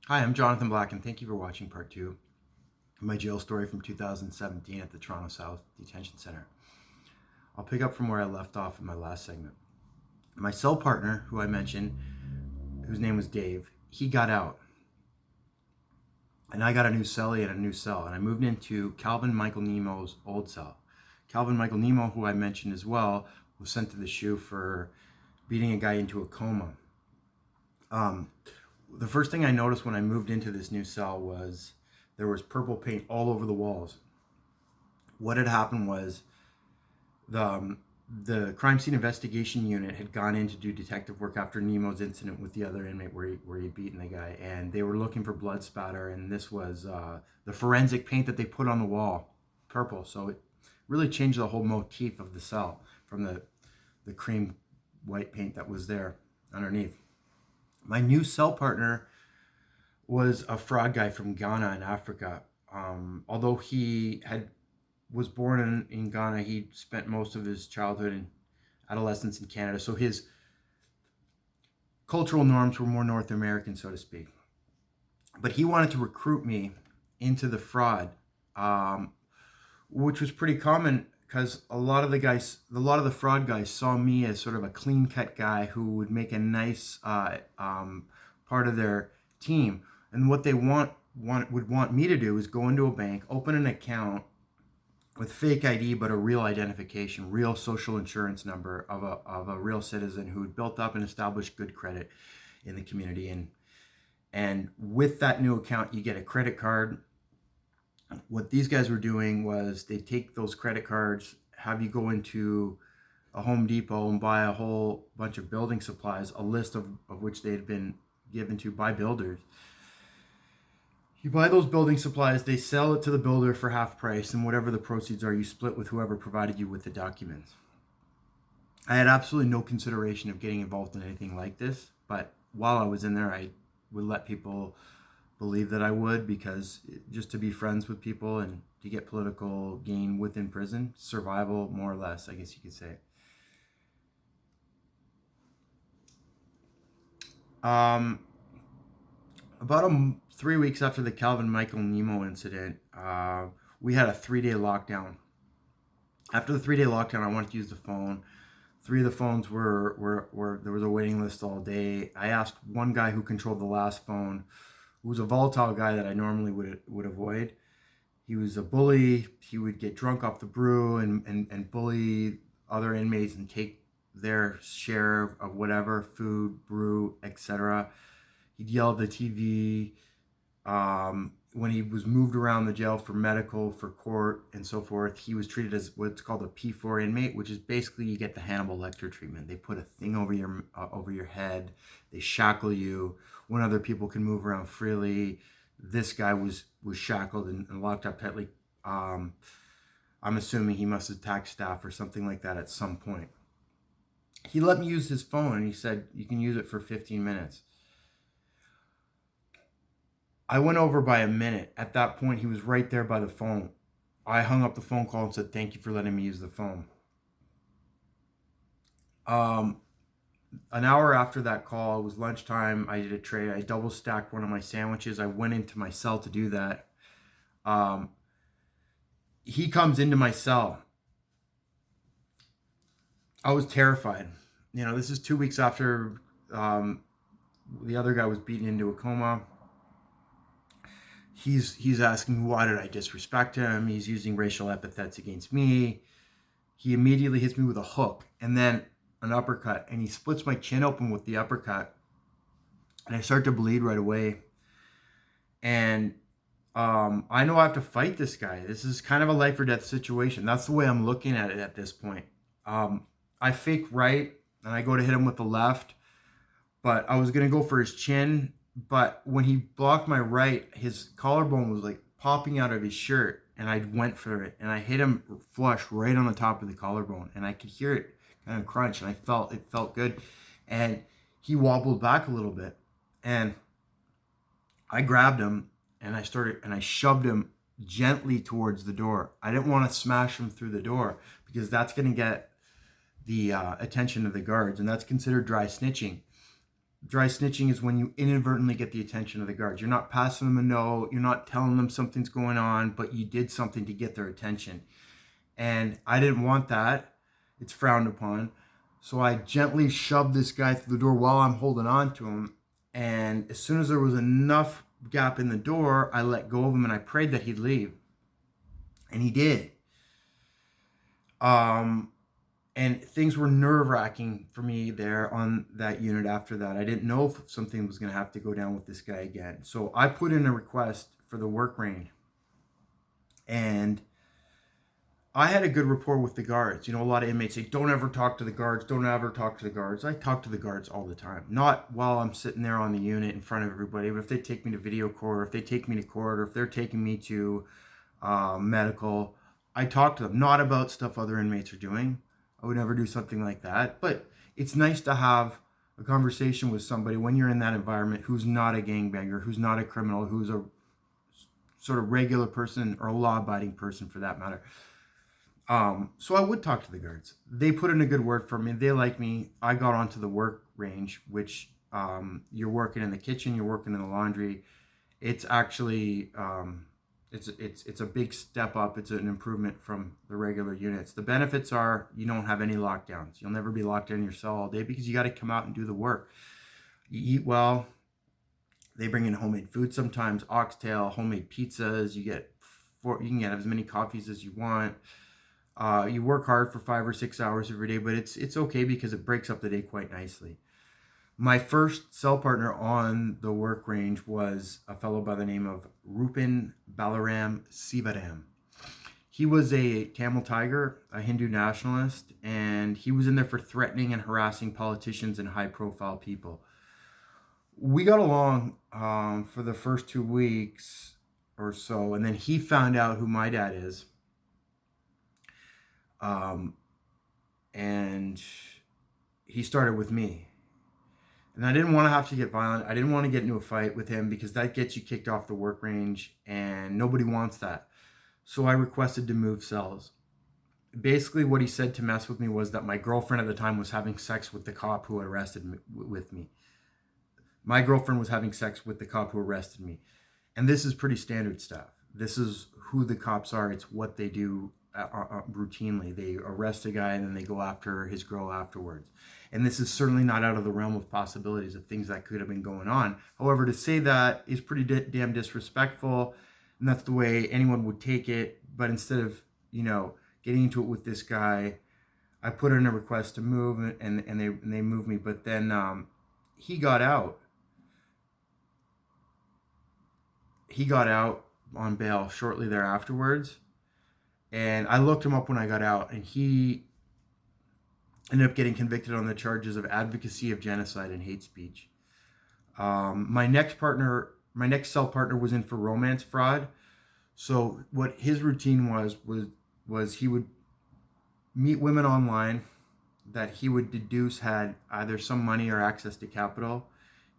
Hi, I'm Jonathan Black, and thank you for watching part two of my jail story from 2017 at the Toronto South Detention Center. I'll pick up from where I left off in my last segment. My cell partner, who I mentioned, whose name was Dave, he got out. And I got a new cellie and a new cell, and I moved into Calvin Michael Nemo's old cell. Calvin Michael Nemo, who I mentioned as well, was sent to the SHU for beating a guy into a coma. The first thing I noticed when I moved into this new cell was there was purple paint all over the walls. What had happened was the crime scene investigation unit had gone in to do detective work after Nemo's incident with the other inmate where he'd beaten the guy, and they were looking for blood spatter, and this was the forensic paint that they put on the wall, purple. So it really changed the whole motif of the cell from the cream white paint that was there underneath. My new cell partner was a fraud guy from Ghana in Africa. Although he was born in Ghana, he spent most of his childhood and adolescence in Canada. So his cultural norms were more North American, so to speak. But he wanted to recruit me into the fraud, which was pretty common because a lot of the fraud guys saw me as sort of a clean cut guy who would make a nice part of their team. And what they would want me to do is go into a bank, open an account with fake ID, but a real identification, real social insurance number of a real citizen who had built up and established good credit in the community. And with that new account, you get a credit card. What these guys were doing was they take those credit cards, have you go into a Home Depot and buy a whole bunch of building supplies, a list of which they had been given to by builders. You buy those building supplies, they sell it to the builder for half price, and whatever the proceeds are, you split with whoever provided you with the documents. I had absolutely no consideration of getting involved in anything like this, but while I was in there, I would let people believe that I would, because just to be friends with people and to get political gain within prison, survival more or less, I guess you could say. About 3 weeks after the Calvin Michael Nemo incident, we had a 3-day lockdown. After the 3-day lockdown, I wanted to use the phone. 3 of the phones were there was a waiting list all day. I asked one guy who controlled the last phone, who was a volatile guy that I normally would avoid. He was a bully. He would get drunk off the brew and bully other inmates and take their share of whatever food, brew, etc. He'd yell at the TV. When he was moved around the jail for medical, for court, and so forth, he was treated as what's called a P4 inmate, which is basically you get the Hannibal Lecter treatment. They put a thing over your head. They shackle you when other people can move around freely. This guy was shackled and locked up tightly. I'm assuming he must have attacked staff or something like that at some point. He let me use his phone, and he said, you can use it for 15 minutes. I went over by a minute. At that point, he was right there by the phone. I hung up the phone call and said, thank you for letting me use the phone. An hour after that call, it was lunchtime. I did a trade. I double stacked one of my sandwiches. I went into my cell to do that. He comes into my cell. I was terrified. This is 2 weeks after the other guy was beaten into a coma. He's asking, why did I disrespect him? He's using racial epithets against me. He immediately hits me with a hook and then an uppercut, and he splits my chin open with the uppercut, and I start to bleed right away. And I know I have to fight this guy. This is kind of a life or death situation. That's the way I'm looking at it at this point. I fake right, and I go to hit him with the left, but I was going to go for his chin. But when he blocked my right, his collarbone was like popping out of his shirt, and I went for it, and I hit him flush right on the top of the collarbone, and I could hear it kind of crunch, and it felt good, and he wobbled back a little bit, and I grabbed him, and I shoved him gently towards the door. I didn't want to smash him through the door because that's going to get the attention of the guards, and that's considered dry snitching. Dry snitching is when you inadvertently get the attention of the guards. You're not passing them a note, you're not telling them something's going on, but you did something to get their attention. And I didn't want that. It's frowned upon. So I gently shoved this guy through the door while I'm holding on to him. And as soon as there was enough gap in the door, I let go of him and I prayed that he'd leave. And he did. And things were nerve-wracking for me there on that unit after that. I didn't know if something was going to have to go down with this guy again. So I put in a request for the work range. And I had a good rapport with the guards. You know, a lot of inmates say, don't ever talk to the guards. Don't ever talk to the guards. I talk to the guards all the time. Not while I'm sitting there on the unit in front of everybody, but if they take me to video court, or if they take me to court, or if they're taking me to medical, I talk to them. Not about stuff other inmates are doing. I would never do something like that. But it's nice to have a conversation with somebody when you're in that environment who's not a gangbanger, who's not a criminal, who's a sort of regular person or a law-abiding person for that matter. So I would talk to the guards. They put in a good word for me. They like me. I got onto the work range, which you're working in the kitchen, you're working in the laundry. It's actually it's a big step up. It's an improvement from the regular units. The benefits are you don't have any lockdowns. You'll never be locked in your cell all day because you got to come out and do the work. You eat well. They bring in homemade food sometimes, oxtail, homemade pizzas. You can get as many coffees as you want. You work hard for 5 or 6 hours every day, but it's okay because it breaks up the day quite nicely. My first cell partner on the work range was a fellow by the name of Rupen, Balaram, Sivaram. He was a Tamil Tiger, a Hindu nationalist, and he was in there for threatening and harassing politicians and high-profile people. We got along for the first 2 weeks or so, and then he found out who my dad is. And he started with me. And I didn't want to have to get violent. I didn't want to get into a fight with him because that gets you kicked off the work range and nobody wants that. So I requested to move cells. Basically what he said to mess with me was that my girlfriend at the time was having sex with the cop who arrested me, with me. My girlfriend was having sex with the cop who arrested me. And this is pretty standard stuff. This is who the cops are. It's what they do routinely. They arrest a guy and then they go after his girl afterwards. And this is certainly not out of the realm of possibilities of things that could have been going on. However, to say that is pretty damn disrespectful, and that's the way anyone would take it. But instead of, getting into it with this guy, I put in a request to move, and they moved me. But then he got out. He got out on bail shortly thereafterwards. And I looked him up when I got out, and he ended up getting convicted on the charges of advocacy of genocide and hate speech. My next cell partner was in for romance fraud. So what his routine was he would meet women online that he would deduce had either some money or access to capital.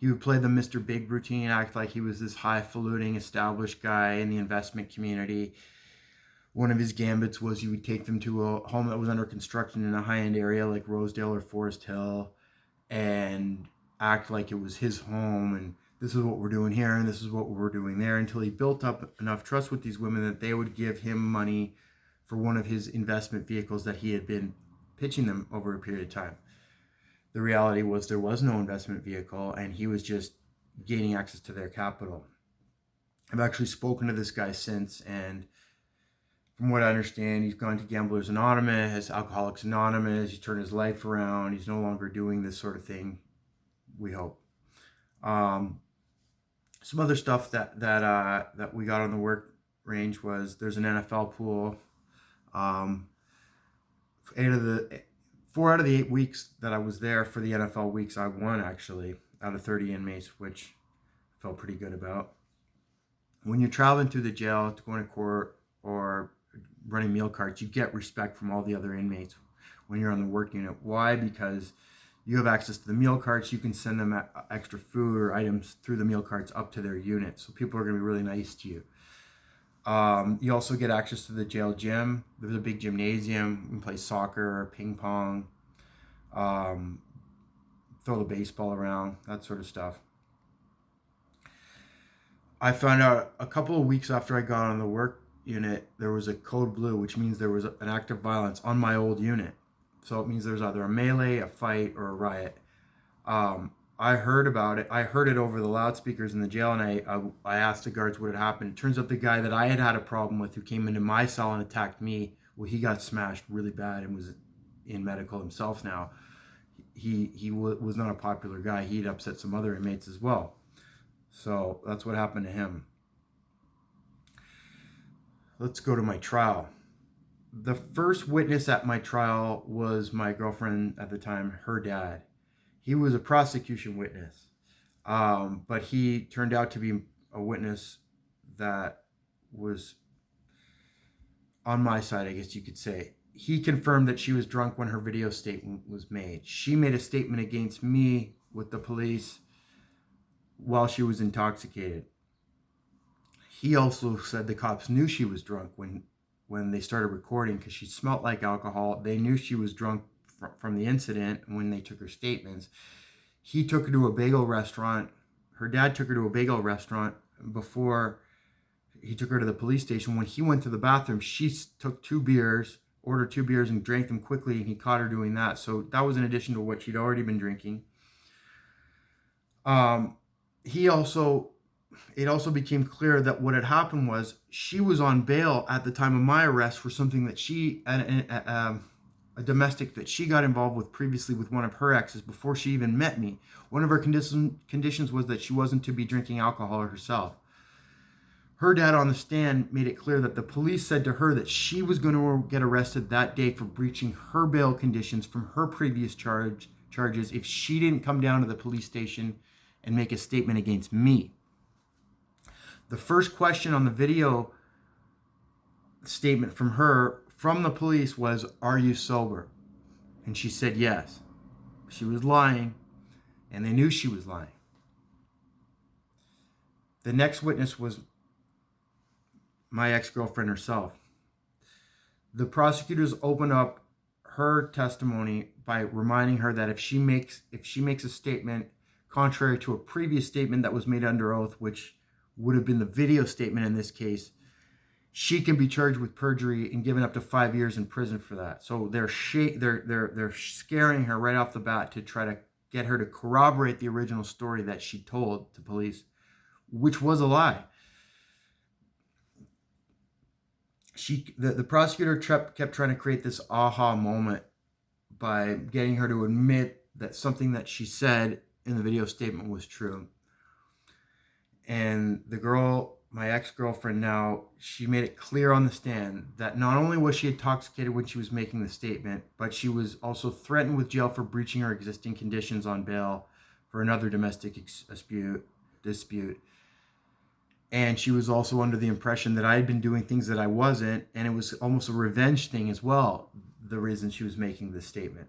He would play the Mr. Big routine, act like he was this highfalutin established guy in the investment community. One of his gambits was he would take them to a home that was under construction in a high-end area like Rosedale or Forest Hill and act like it was his home and this is what we're doing here and this is what we're doing there, until he built up enough trust with these women that they would give him money for one of his investment vehicles that he had been pitching them over a period of time. The reality was there was no investment vehicle and he was just gaining access to their capital. I've actually spoken to this guy since, and from what I understand, he's gone to Gamblers Anonymous, Alcoholics Anonymous. He's turned his life around. He's no longer doing this sort of thing, we hope. Some other stuff that we got on the work range was there's an NFL pool. 4 out of the 8 weeks that I was there for the NFL weeks, I won actually out of 30 inmates, which I felt pretty good about. When you're traveling through the jail to going to court or running meal carts, you get respect from all the other inmates when you're on the work unit. Why? Because you have access to the meal carts. You can send them extra food or items through the meal carts up to their unit. So people are going to be really nice to you. You also get access to the jail gym. There's a big gymnasium. You can play soccer or ping pong. throw the baseball around, that sort of stuff. I found out a couple of weeks after I got on the work unit, there was a code blue, which means there was an act of violence on my old unit. So it means there's either a melee, a fight, or a riot. I heard about it. I heard it over the loudspeakers in the jail, and I asked the guards what had happened. It turns out the guy that I had a problem with, who came into my cell and attacked me, well, he got smashed really bad and was in medical himself now. He was not a popular guy. He'd upset some other inmates as well. So that's what happened to him. Let's go to my trial. The first witness at my trial was my girlfriend at the time, her dad. He was a prosecution witness, but he turned out to be a witness that was on my side, I guess you could say. He confirmed that she was drunk when her video statement was made. She made a statement against me with the police while she was intoxicated. He also said the cops knew she was drunk when they started recording, because she smelled like alcohol. They knew she was drunk from the incident when they took her statements. He took her to a bagel restaurant. Her dad took her to a bagel restaurant before he took her to the police station. When he went to the bathroom, she took ordered 2 beers and drank them quickly, and he caught her doing that. So that was in addition to what she'd already been drinking. It also became clear that what had happened was she was on bail at the time of my arrest for something that a domestic that she got involved with previously with one of her exes before she even met me. One of her conditions was that she wasn't to be drinking alcohol herself. Her dad on the stand made it clear that the police said to her that she was going to get arrested that day for breaching her bail conditions from her previous charges if she didn't come down to the police station and make a statement against me. The first question on the video statement from the police was, "Are you sober?" And she said yes. She was lying, and they knew she was lying. The next witness was my ex-girlfriend herself. The prosecutors opened up her testimony by reminding her that if she makes a statement contrary to a previous statement that was made under oath, which would have been the video statement in this case, she can be charged with perjury and given up to 5 years in prison for that. So they're scaring her right off the bat to try to get her to corroborate the original story that she told to police, which was a lie. The prosecutor kept trying to create this aha moment by getting her to admit that something that she said in the video statement was true. And the girl, my ex-girlfriend now, she made it clear on the stand that not only was she intoxicated when she was making the statement, but she was also threatened with jail for breaching her existing conditions on bail for another domestic dispute. And she was also under the impression that I had been doing things that I wasn't, and it was almost a revenge thing as well, the reason she was making this statement.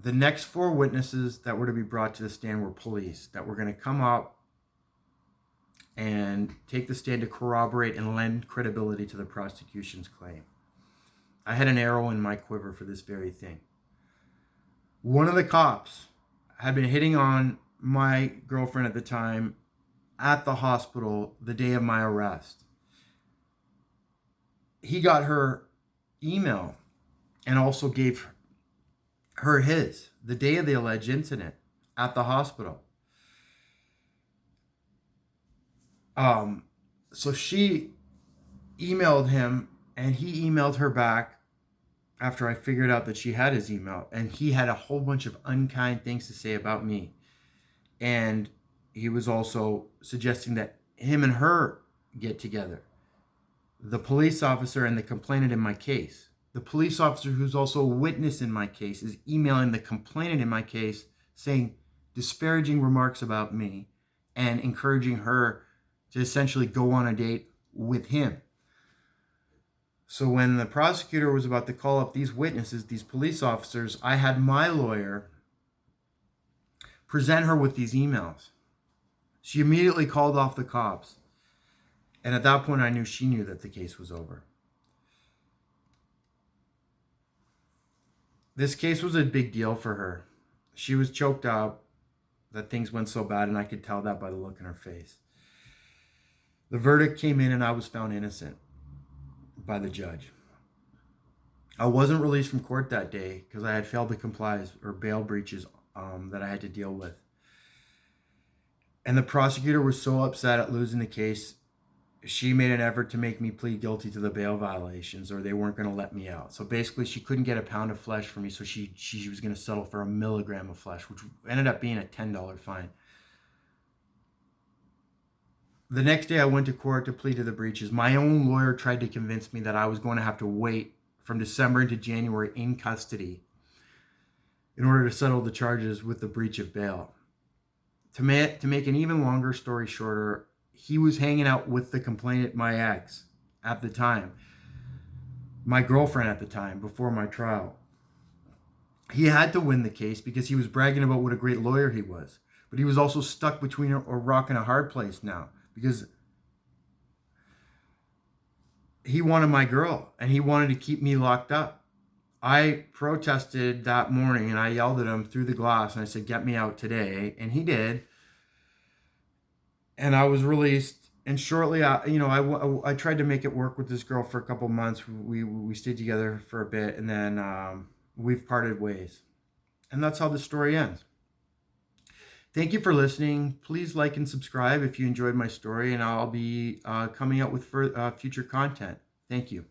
The next 4 witnesses that were to be brought to the stand were police that were going to come up and take the stand to corroborate and lend credibility to the prosecution's claim. I had an arrow in my quiver for this very thing. One of the cops had been hitting on my girlfriend at the time at the hospital the day of my arrest. He got her email and also gave her the day of the alleged incident at the hospital. So she emailed him, and he emailed her back after I figured out that she had his email, and he had a whole bunch of unkind things to say about me. And he was also suggesting that him and her get together. The police officer and the complainant in my case. The police officer, who's also a witness in my case, is emailing the complainant in my case saying disparaging remarks about me and encouraging her to essentially go on a date with him. So when the prosecutor was about to call up these witnesses, these police officers, I had my lawyer present her with these emails. She immediately called off the cops. And at that point, I knew she knew that the case was over. This case was a big deal for her. She was choked up that things went so bad, and I could tell that by the look in her face. The verdict came in, and I was found innocent by the judge. I wasn't released from court that day because I had failed to comply or bail breaches that I had to deal with. And the prosecutor was so upset at losing the case, she made an effort to make me plead guilty to the bail violations, or they weren't going to let me out. So basically, she couldn't get a pound of flesh from me, so she was going to settle for 1 milligram of flesh, which ended up being a $10 fine. The next day, I went to court to plead to the breaches. My own lawyer tried to convince me that I was going to have to wait from December into January in custody in order to settle the charges with the breach of bail. To make an even longer story shorter, he was hanging out with the complainant, my ex, at the time, my girlfriend at the time, before my trial. He had to win the case because he was bragging about what a great lawyer he was. But he was also stuck between a rock and a hard place now because he wanted my girl and he wanted to keep me locked up. I protested that morning and I yelled at him through the glass and I said, "Get me out today." And he did. And I was released. And shortly, I tried to make it work with this girl for a couple months. We stayed together for a bit, and then we've parted ways. And that's how the story ends. Thank you for listening. Please like and subscribe if you enjoyed my story, and I'll be coming out with future content. Thank you.